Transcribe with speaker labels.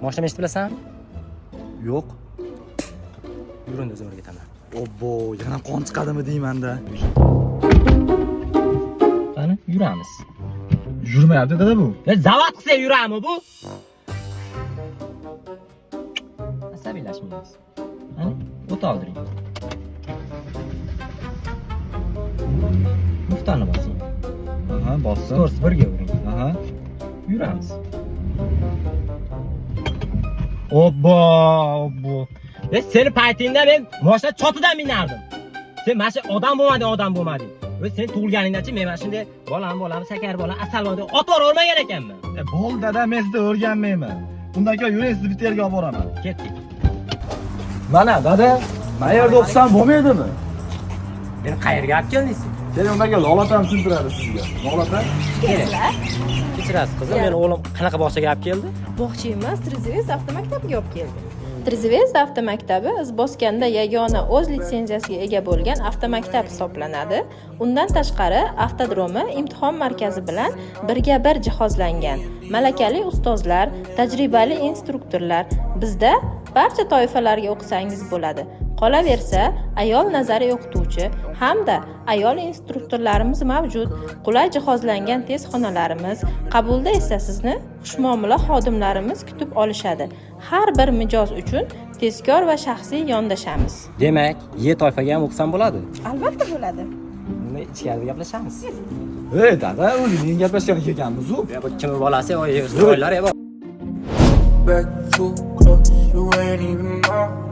Speaker 1: Mashina eshitib bilasan?
Speaker 2: Yo'q.
Speaker 1: Yur endi o'zim ketaman.
Speaker 2: Obbo, yana qon chiqadimi deymanda.
Speaker 1: Qani, yuramiz.
Speaker 2: Yurmayapti dada bu.
Speaker 1: Zavod qilsa yurami bu? Asabiylashmaymiz. Qani, o't oldiring. Muftani bosing.
Speaker 2: Aha, bosdim.
Speaker 1: Skors birga uring.
Speaker 2: Aha.
Speaker 1: Yuramiz.
Speaker 2: Obbo, obbo.
Speaker 1: Seni paytingda men mashina chotidan minardim. Sen mana shu odam bo'lmading. Sen tug'ilganingdan-chi men mana shunday bolam, sakar bolam, asal bolam deb ot o'rmagan ekanman.
Speaker 2: Bo'l dada, men sizda o'rganmayman. Undan keyin yuring, sizni bitta yerga olib boraman.
Speaker 1: Ketdik.
Speaker 2: Mana dada, qayerda o'qisam bo'lmaydimi?
Speaker 1: Meni qayerga olib keldingiz?
Speaker 2: Keling undagi Lolatam tushuntiradi sizga. Lolata?
Speaker 1: Kechirasiz qizim, meni o'g'lim qanaqa bog'chaga olib keldi?
Speaker 3: Bog'cha emas, Trezevez avtomaktabiga olib keldi. Trezevez avtomaktabi Izboskanda yagona o'z litsenziyasiga ega bo'lgan avtomaktab hisoblanadi. Undan tashqari avtodromi imtihon markazi bilan birga bir jihozlangan. Malakali ustozlar, tajribali instruktorlar bizda barcha toifalarga o'qisangiz bo'ladi. Qolaversa, ayol nazariy o'qituvchi hamda ayol instruktorlarimiz mavjud. Qulay jihozlangan test xonalarimiz, qabulda esa sizni xushmuomala xodimlarimiz kutib olishadi. Har bir mijoz uchun tezkor va shaxsiy yondashamiz.
Speaker 1: Demak, toifaga ham o'qisam bo'ladi.
Speaker 3: Albatta bo'ladi.
Speaker 1: Uni ichkarida gaplashamiz.
Speaker 2: Ey dada, o'zing gaplashgan ekanmiz-ku.
Speaker 1: Bu kim bolasi, voy, yo'llar,
Speaker 4: Back too close, you ain't even know.